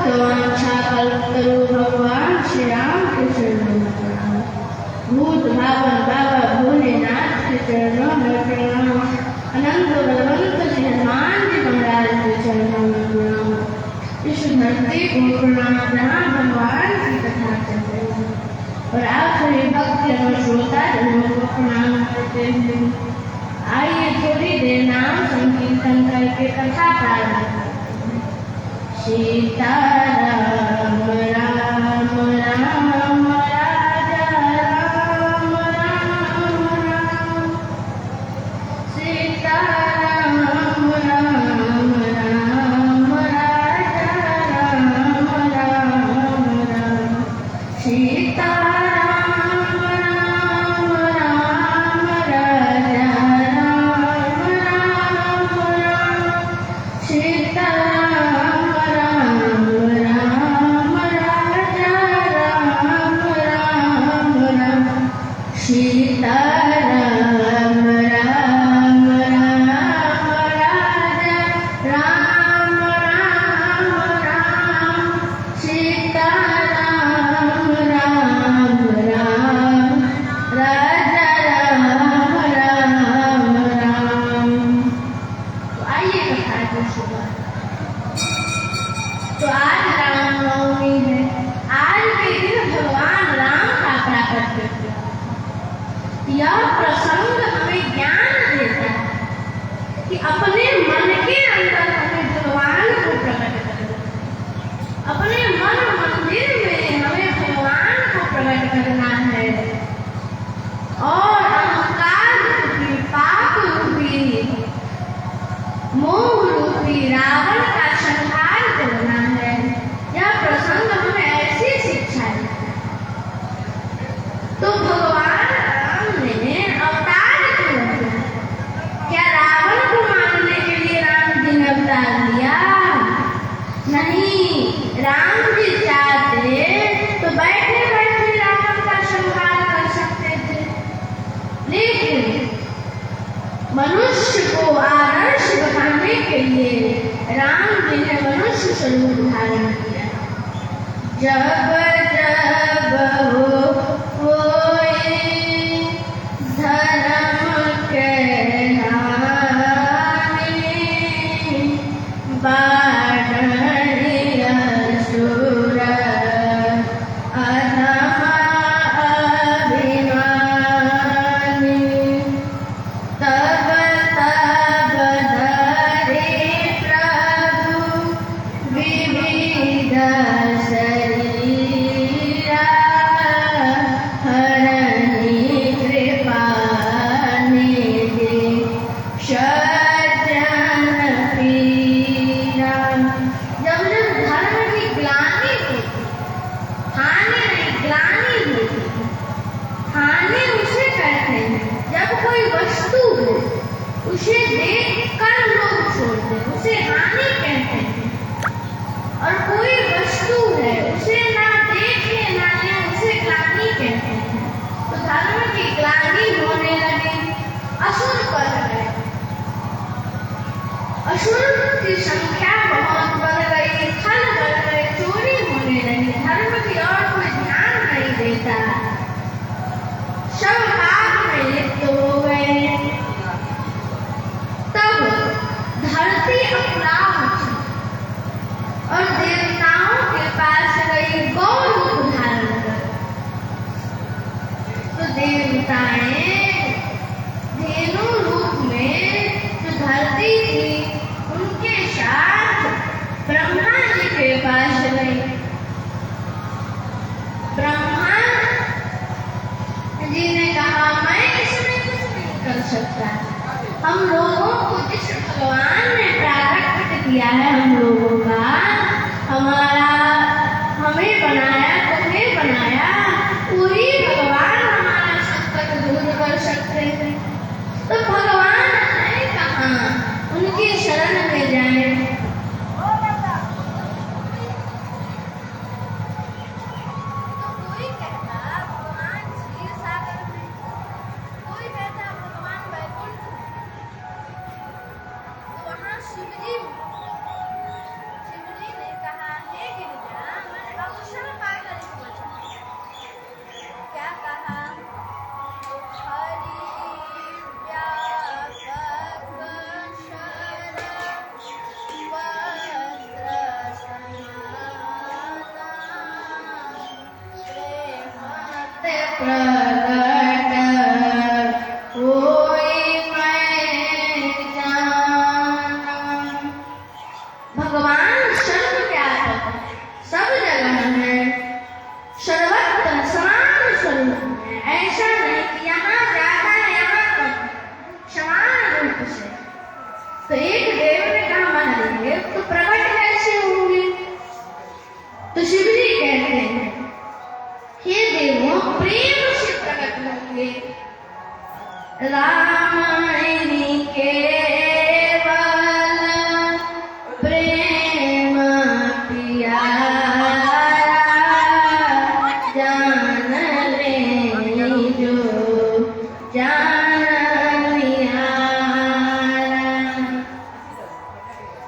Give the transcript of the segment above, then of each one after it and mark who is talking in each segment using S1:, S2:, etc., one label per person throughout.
S1: भक्तवांछा कल्पतरु भगवान श्री राम के चरणों में प्रणाम। भूत भावन बाबा भोलेनाथ के चरणों में प्रणाम। अनंत बलवंत श्री हनुमान जी महाराज के चरणों में प्रणाम। इस धरती को प्रणाम जहाँ भगवान की कथा चल रही है और आप सभी भक्त और श्रोता जनों को प्रणाम करते हुए आइए थोड़ी देर नाम संकीर्तन करके कथा प्रारंभ करते हैं। सीता राम राम राम राजा राम राम राम। सीता राम राम राम राजा राम राम राम। सीता तो आज रामनवमी है। आज के दिन भगवान राम का प्राकट्य हुआ। यह प्रसंग हमें ज्ञान देता है कि अपने मन के अंदर हमें भगवान को प्रकट करना, अपने मन मंदिर में हमें भगवान को प्रकट करना है और अहंकार रूपी पाप रूपी मोह रूपी रावण का संहार करना है। यह प्रसंग हमें ऐसी शिक्षा देता है। तो भगवान राम ने अवतार क्यों किया? क्या रावण को मारने के लिए राम जी ने अवतार लिया? नहीं, राम जी चाहते तो बैठे बैठे रावण का संहार कर सकते थे, लेकिन मनुष्य को आदर्श बनाने के लिए राम जी ने मनुष्य स्वरूप धारण किया। जब जब होए धर्म के हानि, बाढ़ि असुर अधम अभिमानी, तब तब धरे प्रभु विविध शरीरा, हरनि कृपा निधि सज्जन पीरा। जब जब धर्म की ग्लानि होती, हानि नहीं ग्लानि होती, हानि उसे कहते हैं जब कोई वस्तु हो उसे देखकर लोग छोड़ते, उसे हानि कहते हैं। और कोई वस्तु है उसे ना देखे ना ले, उसे ग्लानि कहते हैं। तो धर्म की ग्लानि होने लगी, असुर बढ़ गए, असुर की संख्या बहुत बढ़ गई, छल बढ़ गए, चोरी होने लगी। धर्म की ओर कोई ध्यान नहीं देता, सब पाप में लिप्त हो गए। तब धरती अपराध मची और देवताओं के पास गई गौ रूप धारण कर। तो देवताएं धेनु रूप में जो धरती थी उनके साथ ब्रह्मा जी के पास गई। ब्रह्मा जी ने कहा मैं इसमें कुछ नहीं कर सकता। हम लोगों को जिस भगवान ने प्राकट्य किया है, हम लोगों का, हमारा, हमें बनाया, तुम्हें बनाया, वही भगवान हमारा संकट दूर कर सकते हैं। तो भगवान है कहाँ, उनकी शरण में जाए। शिवजी ने कहा, हे गिरिधर रामायणी केवल प्रेम पियारा जान ले जो जान निहारा।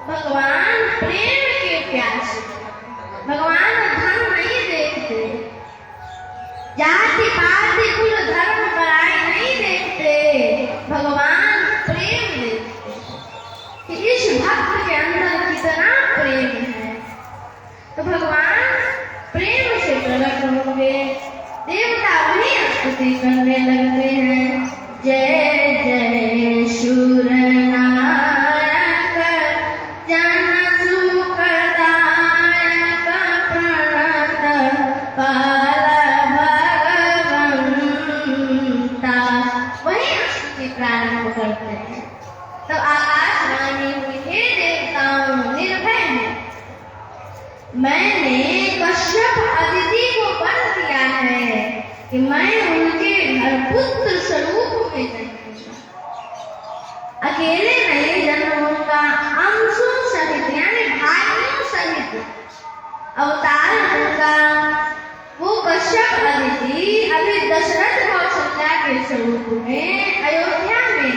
S1: भगवान प्रेम के प्यासे, भगवान धन नहीं देखते, जाति पाति कुल धर्म बड़ाई नहीं देखते, भगवान प्रेम देखते कि इस भक्त के अंदर कितना प्रेम है। तो भगवान प्रेम से प्रकट होंगे, देवता वही स्तुति करने लगते हैं। जय जय शूर नायक जन सुखदायक प्रणत पाल भगवंता, वही स्तुति प्रारंभ करते हैं। तो आकाशवाणी हुई, हे देवताओं निर्भय है, मैंने कश्यप अदिति को वन दिया है कि मैं उनके घर पुत्र स्वरूप में जन्मूंगा, अकेले नहीं जन्मूंगा, अंशों सहित यानी भाइयों सहित अवतार होगा। वो कश्यप अदिति अभी दशरथ कौशल्या के स्वरूप में अयोध्या में,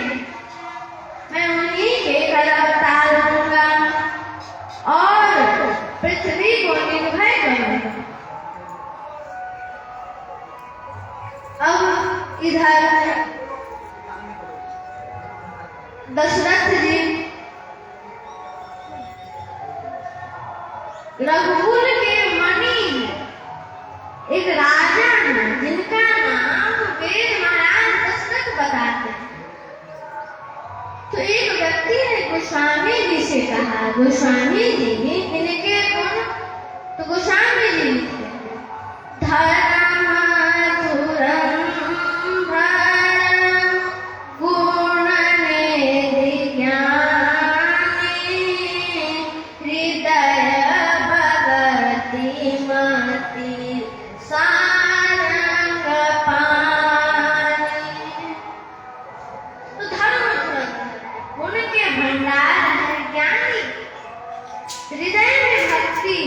S1: मैं उन्हीं के घर अवतार होगा और पृथ्वी को निर्भय करूंगा। अब इधर दशरथ जी रघुकुल के मणि एक राजा हैं जिनका नाम वेद महाराज दशरथ बताते हैं। तो एक व्यक्ति ने गोस्वामी जी से कहा, गोस्वामी जी इनके गुण, तो गोस्वामी जी लिखते हैं धर्म धुरंधर गुण निधि ज्ञानी हृदय भगति मति सारंग पानी। तो धर्म उनके भंडार है, ज्ञानी, हृदय में भक्ति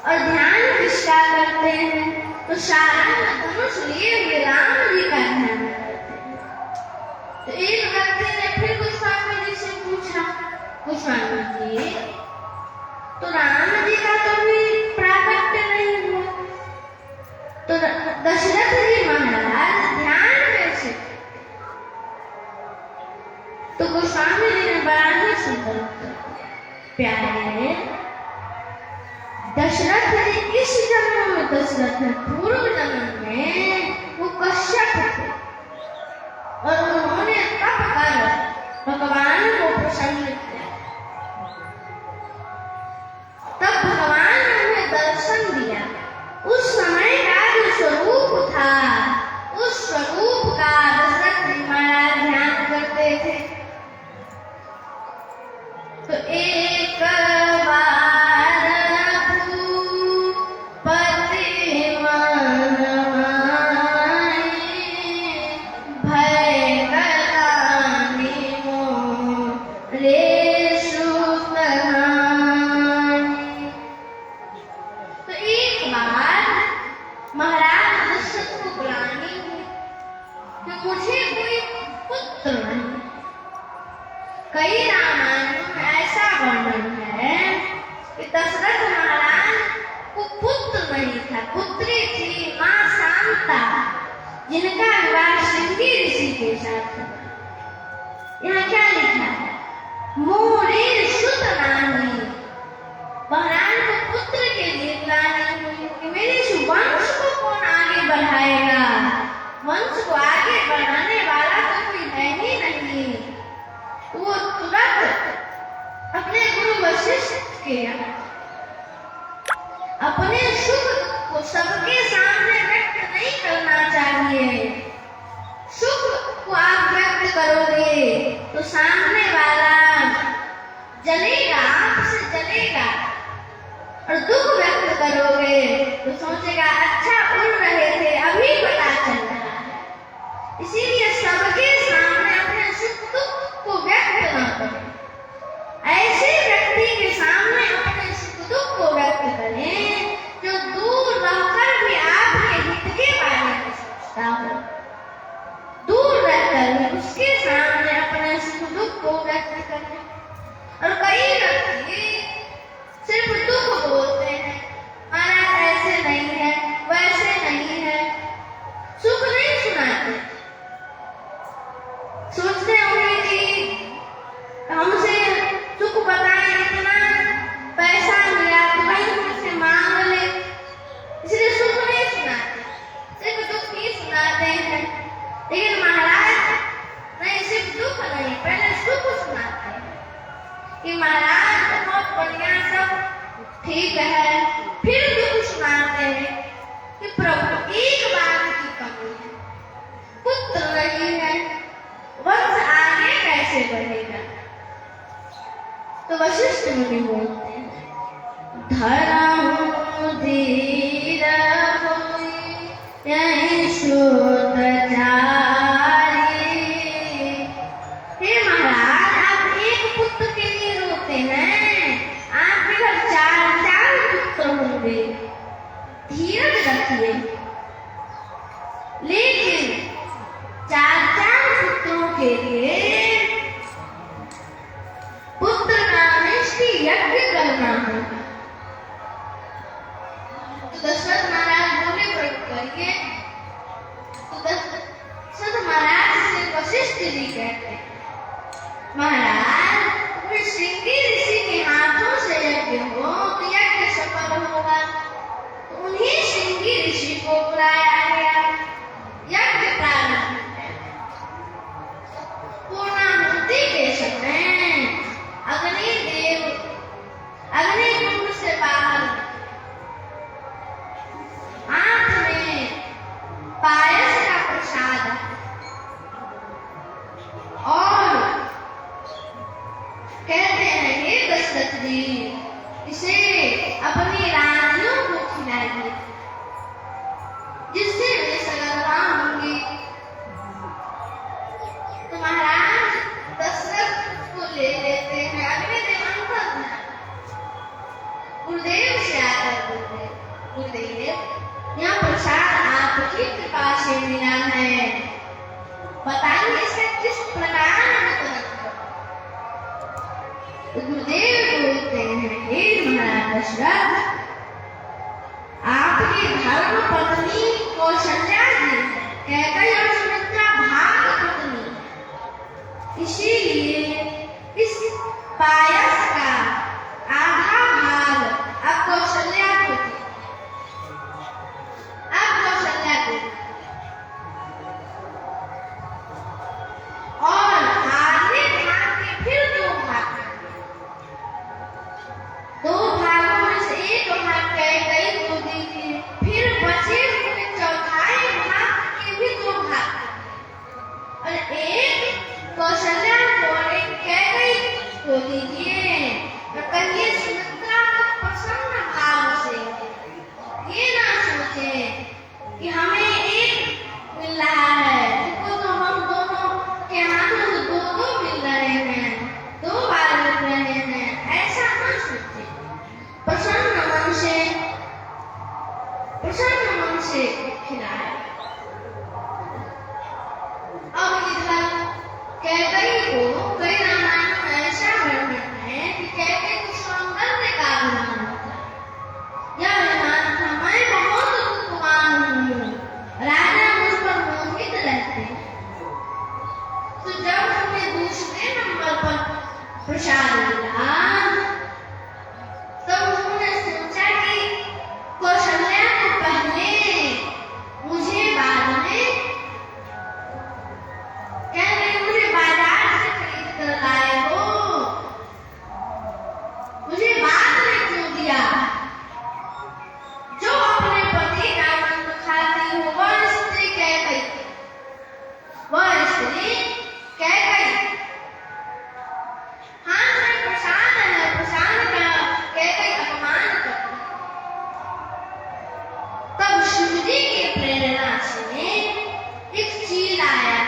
S1: और ध्यान निष्ठा करते हैं। तो सारंग धनुष लिए हुए राम जी का ध्यान करते हैं। तो एक व्यक्ति ने फिर गोस्वामी जी से पूछा, गोस्वामी जी तो राम जी का कभी प्राकट्य नहीं हुआ, तो दशरथ जी महाराज ध्यान में से। तो गोस्वामी जी ने बड़ा ही सुंदर उत्तर दिया, प्यारे दशरथ जी इस जन्म में दशरथ है, पूर्व जन्म में वो कश्यप थे और उन्होंने तप कर भगवान को प्रसन्न किया। तब भगवान ने उन्हें दर्शन दिया। उस समय का जो स्वरूप था, उस स्वरूप का दशरथ जी महाराज ध्यान करते थे। तो एक बार भूपति मन माही, भय गलानी मोरे सुतहानी। तो एक बार महाराज दशरथ को ग्लानि हुई कि मुझे कोई पुत्र नहीं। कई रामायणों में ऐसा वर्णन है कि दशरथ महाराज को पुत्र नहीं था, पुत्री थी मां शांता, जिनका विवाह श्रृंगी ऋषि के साथ हुआ। यहाँ क्या लिखा है, मोरे सुत नानी, महाराज को पुत्र के लिए ग्लानि हुई कि मेरे इस वंश को कौन आगे बढ़ाएगा, वंश को आगे बढ़ाने वाला तो कोई है ही नहीं। वो तुरंत अपने गुरु वशिष्ठ के अपने सुख को सबके सामने व्यक्त नहीं करना चाहिए। सुख को आप व्यक्त करोगे तो सामने वाला जलेगा, आपसे जलेगा, और दुख व्यक्त करोगे तो सोचेगा अच्छा उड़ रहे थे अभी पता चल रहा है। इसीलिए सबके कि महाराज बहुत बढ़िया सब ठीक है, फिर दुख सुनाते हैं कि प्रभु एक बात की कमी है, पुत्र नहीं है, वंश आगे कैसे बढ़ेगा। तो वशिष्ठ मुनि बोलते हैं, धर्म धीर होई यही श्रोत जारी। हे महाराज, आप एक पुत्र के लिए रोते हैं, आपके घर चार चार पुत्र होंगे, धीरज रखिए। लेकिन चार चार पुत्रों के लिए पुत्र नामेष्टि यज्ञ करना होगा। तो दशरथ महाराज बोले, करिए। तो दशरथ महाराज से वशिष्ठ जी कहते, महाराज फिर श्रृंगी ऋषि के हाथों से यज्ञ हो तो यज्ञ सफल होगा। तो उन्हीं श्रृंगी ऋषि को बुलाया गया, यज्ञ प्रारंभ है। पूर्णाहुति के समय अग्निदेव अग्निकुंड से बाहर हाथ में पायस का प्रसाद और कहते हैं, हे दशरथ जी, इसे अपनी रानियों को खिलाइए, जिससे वे सगर्भा होंगी। तो महाराज दशरथ को ले लेते हैं। अग्निदेव अंतर गुरुदेव से आकर बोलते, गुरुदेव यह प्रसाद आपकी कृपा से मिला है, बताइए इसका किस प्रकार वितरण करूं। तो गुरुदेव बोलते हैं, हे महाराज दशरथ, आपकी धर्म पत्नी कौशल्या जी कैकेयी और सुमित्रा भाग पत्नी, इसीलिए इस पायस का आधा भाग अब कौशल्या को दी। अब कौशल्या को और आधे भाग के फिर दो भागों में से एक भाग कैकेयी को दीजिए, फिर बचे हुए चौथाई भाग के भी दो भाग और एक कौशल्या को और एक कैकेयी को दीजिए। और कहिए सुमित्रा को प्रसन्न भाव से, ये ना सोचे कि हमें एक मिल रहा है, देखो तो हम दोनों के हाथों से दो दो मिल रहे हैं, दो बार मिल रहे हैं, ऐसा ना सोचे। प्रसन्न मन से खिलाए। अब इधर कैकेयी को कई रामायणों में ऐसा वर्णन है कि कैकेयी को सौंदर्य का अभिमान था। यह अभिमान था, मैं बहुत रूपवान हूँ, राजा मुझ पर मोहित रहते। तो जब हमने दूसरे नंबर पर प्रसाद मिला, तब उन्होंने सोचा कि कौशल्या को पहले, मुझे बाद में, मुझे बाजार से खरीद कर लाए हो, मुझे बाद में क्यों दिया। जो अपने पति का आनंद खाती हो वह स्त्री कैकेयी, वह स्त्री कैकेयी। हाथ में प्रसाद है, प्रसाद का कैकेयी अपमान करती। तब शिवजी की प्रेरणा से एक चील आया,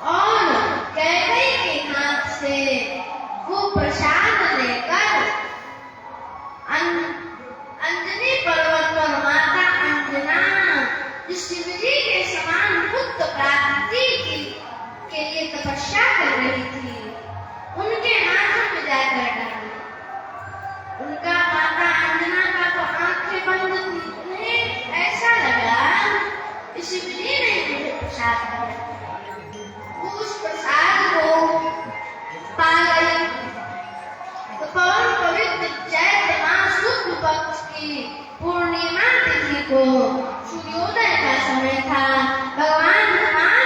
S1: और कैकेयी के हाथ से वो प्रसाद लेकर अंजनी पर्वत पर माता अंजना, जो शिवजी के समान पुत्र प्राप्ति के लिए तपस्या कर रही थी, उनके हाथों में जाकर डाली। उनका माता अंजना का तो आंखें बंद थी, उन्हें ऐसा लगा कि शिवजी ने मुझे प्रसाद दिया। उस प्रसाद को पा गई। तो पवन पवित्र चैत्र मास शुक्ल पक्ष की पूर्णिमा तिथि को सूर्योदय का समय था। भगवान हनुमान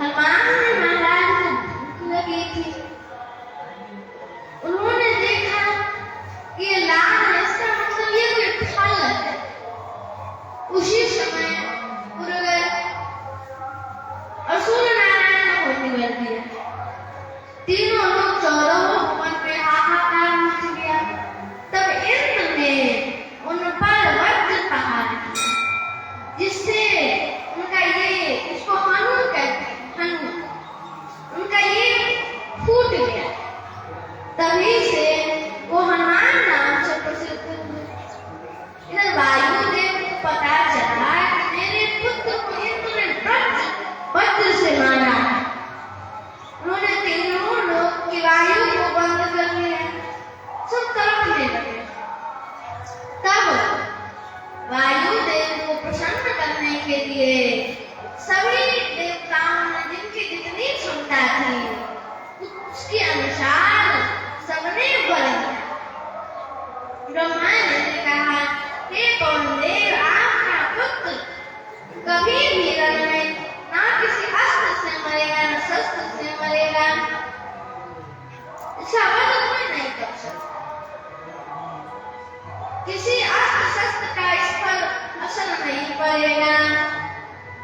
S1: हनुमान ने महाराज को भूख लगी थी। उन्होंने देखा कि ये लाल है, इसका मतलब ये कोई फल है। उसी समय उड़ गए और सूर्य नारायण ने होली कर दिया। तीनों लोग चौदहों भुवन पे हाहाकार मच गया। तब इंद्र ने उन पर वज्र प्रहार किया, जिससे उनका ये, इसको हनु कहते हैं, हनु, उनका ये फूट गया। तभी से वो हनुमान नाम से प्रसिद्ध हुए। इधर वायुदेव को पता चला कि मेरे पुत्र को इंद्र ने वज्र से मारा है। उन्होंने तीनों लोग की वायु को बंद कर दिया, सब तड़पने लगे। तब वायुदेव को प्रसन्न करने के लिए सभी देवताओं ने जिनकी जितनी क्षमता थी उसके अनुसार सबने वर दिया। ब्रह्मा ने कहा, हे पवन देव, आपका पुत्र कभी भी रण में ना किसी अस्त्र से मरेगा, न शस्त्र से मरेगा। इसका वध कोई नहीं कर सकता। किसी अस्त्र शस्त्र का इस पर असर नहीं पड़ेगा।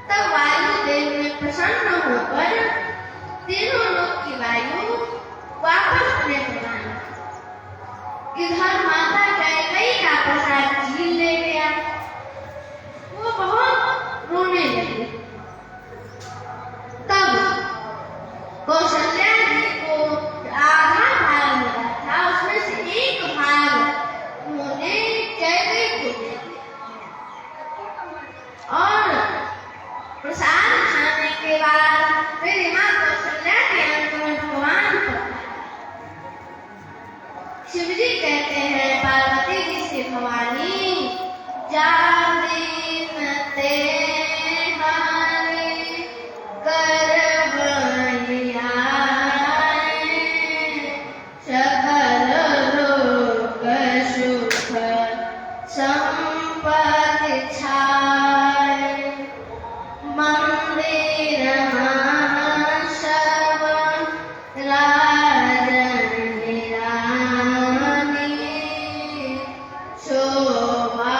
S1: तब वायुदेव ने प्रसन्न होकर तीनों लोक की वायु वापस उन्हें प्रदान की। इधर माता कैकेयी का प्रसाद झील ले गया। वो बहुत रोने लगी। तब कौशल्या जी को आधा भाग मिला था, उसमें से एक भाग उन्होंने कैकेयी को दे दिया। और प्रसाद खाने के बाद मेरी माँ कौशल्या के अंत में भगवान पधारे। शिव जी कहते हैं पार्वती जी से, भवानी जादीन ते हमारे कर बनिया सकल लोक सुख संपत्ति छाए। मंदिर सब राजन निरानी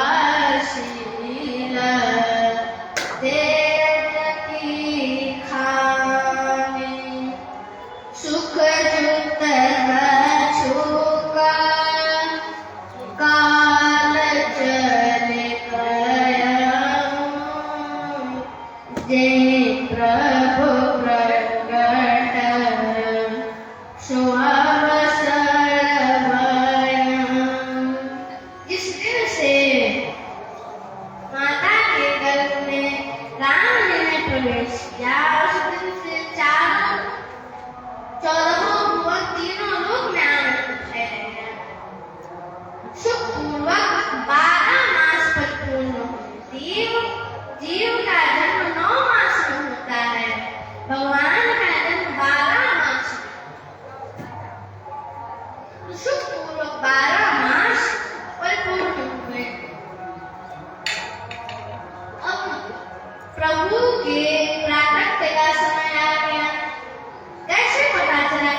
S1: शोभाशील देवकी खानी। सुख जुक्त छुका काल चले गया। जय प्रभु प्रकट सुअवसर भया। जिस दिन से माता के गर्भ में राम जी ने प्रवेश किया, उस दिन से चौदहों भुवन तीनों लोक में आनंद फैल गया। सुखपूर्वक 12 मास परिपूर्ण हुए। जीव का जन्म 9 मास में होता है, भगवान का जन्म 12 मास में। सुखपूर्वक 12 मास परिपूर्ण हुए। अब प्रभु के प्राकट्य का समय आ गया। कैसे पता चला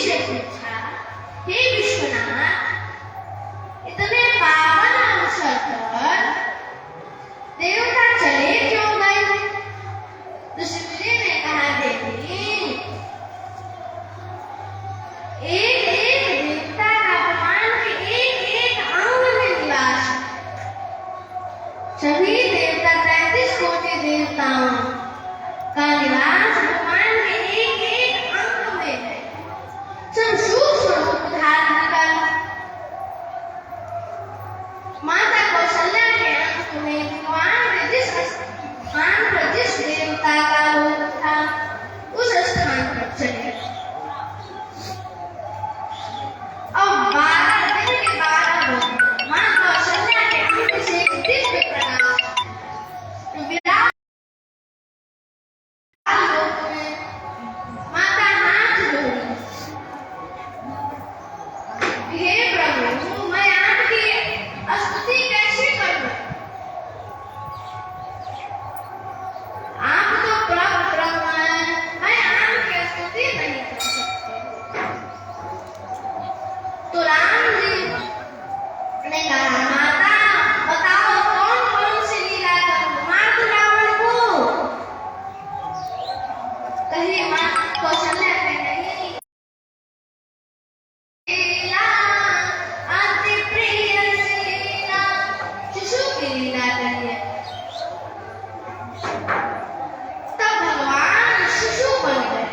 S1: से पूछा, हे विश्वनाथ, इतने पावन अवसर पर देवता चले क्यों गए? तो शिव जी ने कहा, देवी, एक एक देवता का भगवान के एक एक अंग में निवास है। सभी देवता 33 कोटि देवताओं का निवास भगवान के एक एक अंग में है। सब सूक्ष्म रूप धारण कर माता कौशल्या के अंश में भगवान के जिस स्थान पर जिस देवता का रूप था उस स्थान पर चले। अब 12 दिन के 12 लोग मां कौशल्या के अंश से दिव्य प्रकाश विराट लोक में माता हाथ जोड़ी, हे प्रभु, मैं आपकी स्तुति कैसे करूं? आप तो परम ब्रह्म हैं, मैं आपकी स्तुति नहीं कर सकती। तो राम जी ने कहा, माता बताओ कौन कौन सी लीला करूं? मार दो रावण को। कही मां कौशल्या ने नहीं, लीला अति प्रिय लीला, शिशु की लीला करिए। तब भगवान शिशु बन गए।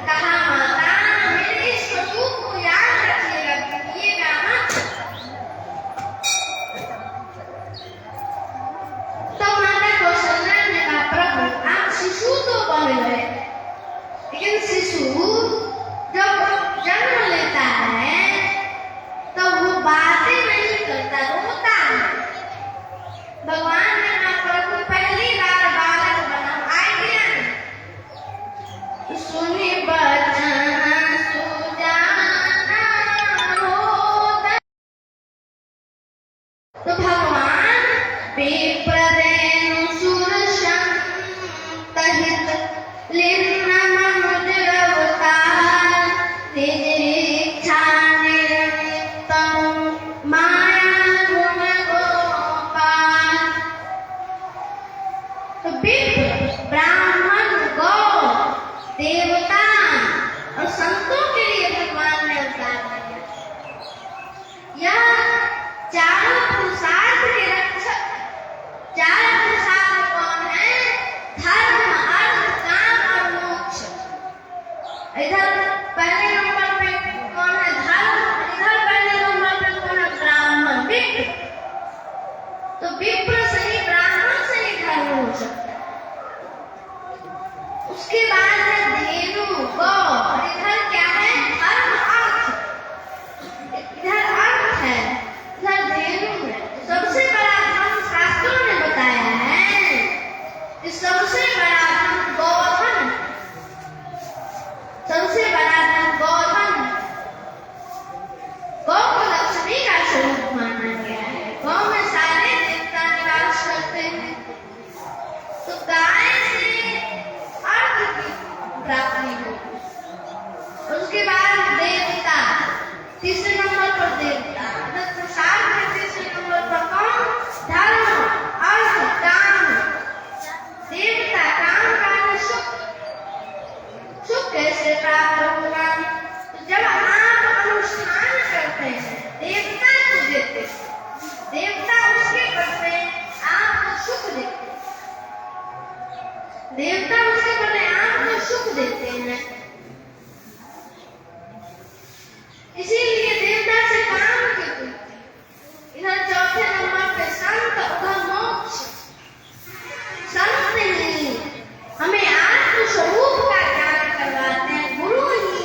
S1: कहा, माता मेरे इस स्वरूप को याद रखिएगा, भूलिएगा मत। तब माता कौशल्या ने कहा, प्रभु आप शिशु तो बन गए, लेकिन शिशु जब जन्म लेता है तो वो बातें नहीं करता, रोता है। भगवान ने कहा, प्रभु पहली बार बालक बना, आइडिया नहीं। सुनी बचन सुजाना होता। तो भगवान विप्रदेनु सुरसंतहित लिन्न मनुज अवतार, तितिक्षा निरमितम् माया गुण गोपाल। तो विप्र, ब्राह्मण, गौ, देवता और संतों के लिए भगवान ने अवतार लिया। यह चारों पुरुषार्थ के रक्षक है। चार पुरुषार्थ कौन है? धर्म, अर्थ, काम और मोक्ष। इधर पहले नंबर पे कौन है? धर्म। इधर पहले नंबर पे कौन है? ब्राह्मण, विप्र। तो विप्र से ही, ब्राह्मण से ही धर्म हो सकता है। उसके बाद है धेनु, गौ। और इधर क्या है? धर्म, अर्थ। इधर अर्थ है, इधर धेनु है। सबसे बड़ा धर्म शास्त्रों ने बताया है कि सबसे बड़ा धर्म गोधन है। सबसे बड़ा धर्म गोधन है। गौ को लक्ष्मी का स्वरूप माना गया है। गौ में सारे देवता निवास करते हैं। तो गाय से अर्थ की प्राप्ति होती है। उसके बाद देवता, तीसरे नंबर पर देवता। प्रसाद में तीसरे नंबर पर कौन? धर्म, अर्थ, काम। देवता, काम का सुख। सुख कैसे प्राप्त होगा? तो जब आप अनुष्ठान करते हैं, देवता को देते हैं, देवता उसके बदले आपको सुख देते हैं। देवता उसके बदले आपको सुख देते हैं। इसीलिए देवता से काम की पूर्ति। इधर चौथे नंबर पे संत, उधर मोक्ष। संत ही हमें आत्म स्वरूप का ज्ञान करवाते हैं, गुरु ही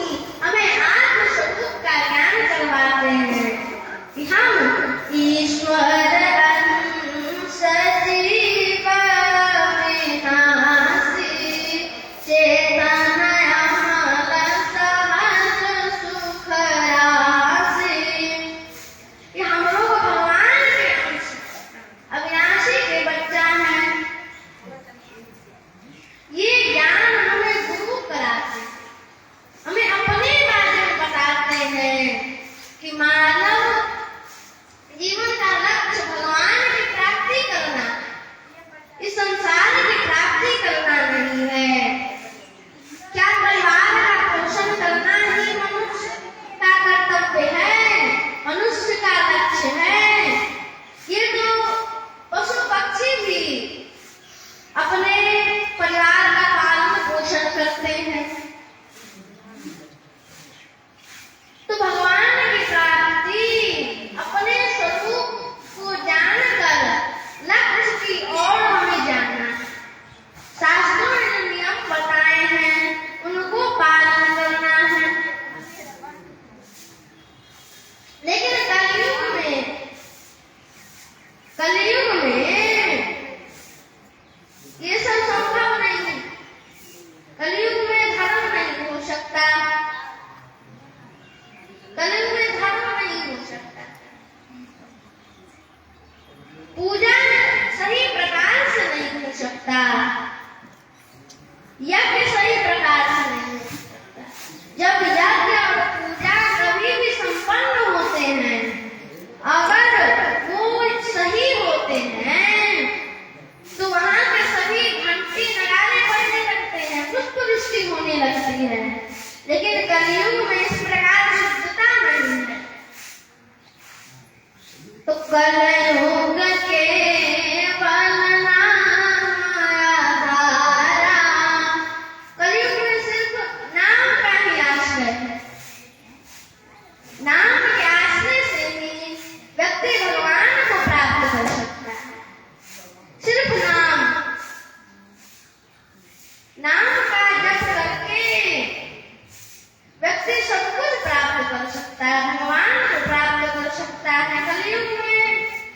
S1: सकता है, भगवान को प्राप्त कर सकता है। कलयुग में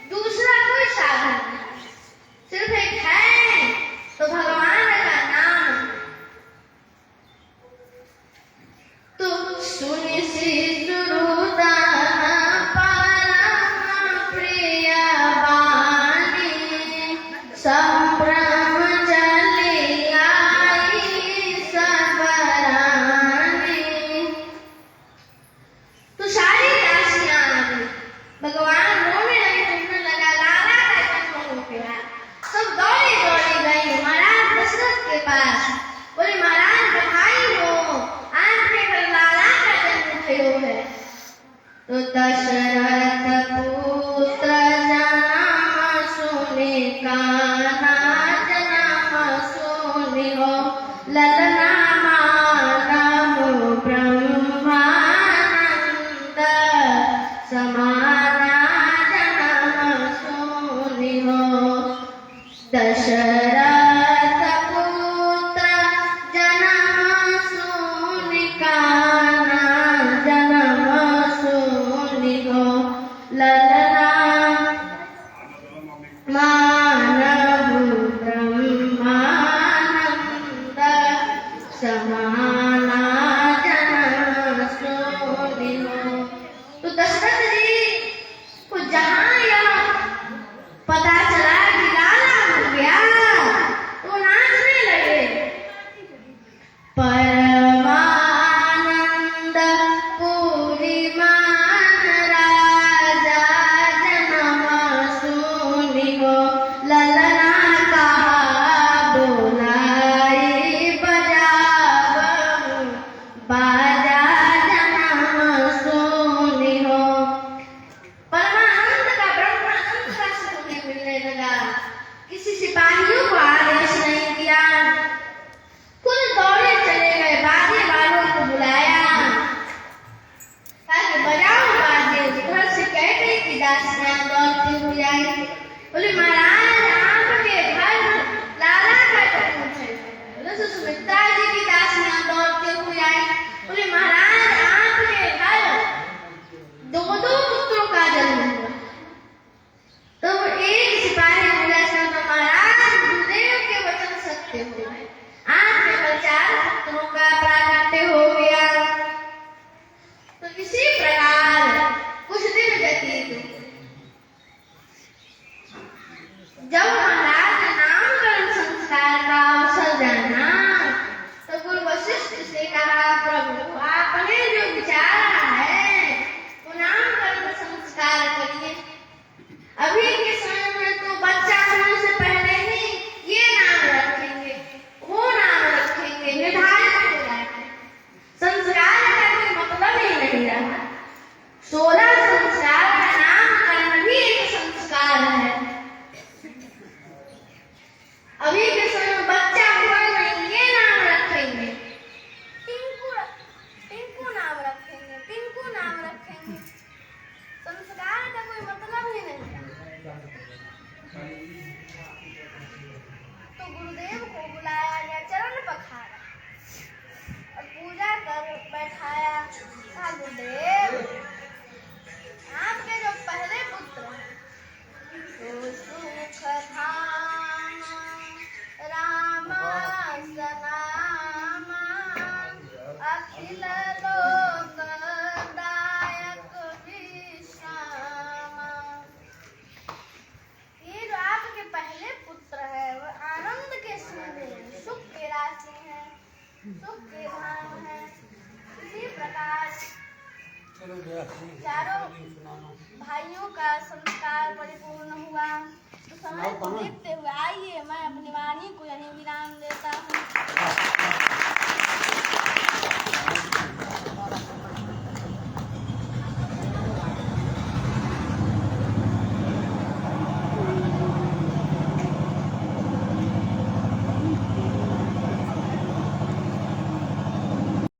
S1: दूसरा कोई साधन नहीं, सिर्फ एक है तो भगवान का नाम। तो सुनि सुरुदान परम प्रिय वाणी, संभ्रम चली आई सब रानी। तो सारी दासियां आ गई, भगवान रोने लगे, टूटने लगा, लाला का जन्म हो गया। सब दौड़ी दौड़ी गई महाराज दशरथ के पास, बोले महाराज बधाई हो, आज मेरे लाला का जन्म भयो है। तो दशरथ पुत्र जन्म सुनि कान्हा, जन्म सुनि हो ललना मानव ब्रह्मानंद समाना, जन्म सुनि हो। दशरथ पुत्र जन्म सुनि कान्हा, जन्म सुनि हो ललना मानव ब्रह्मानंद समाना, जन्म सुनि हो। तो दशरथ जी को जहां यह पता चला कि लाला हो गया तो नाचने लगे। परमानंद पूरी मान राजा, जन्म सुनि हो ललना कहा बोलाई बजावहु बाजा, जन्म सुनि हो। परमानंद का ब्रह्मानंद का सुनने मिलने लगा। किसी सिपाहियों को आदेश नहीं किया, खुद दौड़े चले गए, बाजे वालों को बुलाया, कहा कि बजाओ बाजे। घर से कह गई कि दासियां दौड़ती हुई आई, बोले महाराज आपके घर लाला का जन्म है। बोले सुमित्रा जी की दासियां दौड़ती हुई आई, बोले महाराज आपके घर दो दो पुत्रों का जन्म हुआ। तो एक सिपाही बोला तो महाराज गुरुदेव के वचन सत्य हो गए, आज केवल 4 पुत्रों का प्राकट्य हो गया। तो इसी प्रकार कुछ दिन व्यतीत हुए। जब महाराज नामकरण संस्कार का अवसर जाना तो गुरु वशिष्ठ से कहा, प्रभु आपने जो विचारा है वो नामकरण संस्कार करिए। अभी के समय में तो बच्चा होने से पहले ही ये नाम रखेंगे, वो नाम रखेंगे, निर्धारित हो जाएंगे। संस्कार का कोई मतलब ही नहीं रहा। 16 संस्कार का नामकरण भी एक संस्कार है। अभी के समय में बच्चा हुआ नहीं, ये नाम रखेंगे, टिंकू नाम रखेंगे, टिंकू नाम रखेंगे। संस्कार का कोई मतलब ही नहीं है। तो गुरुदेव को बुलाया गया, चरण पखारा और पूजा कर बैठाया। कहा गुरुदेव आपके जो पहले पुत्र तो सुख धाम राम सनामा, अखिल लोक दायक विश्रामा। ये जो आपके पहले पुत्र है वो आनंद के सूर्य, सुख के राशि है, सुख के धाम है। इसी प्रकार चारों भाइयों का संस्कार परिपूर्ण हुआ। तो समय को देखते हुए आइए मैं अपनी वाणी को यहीं विराम देता हूँ।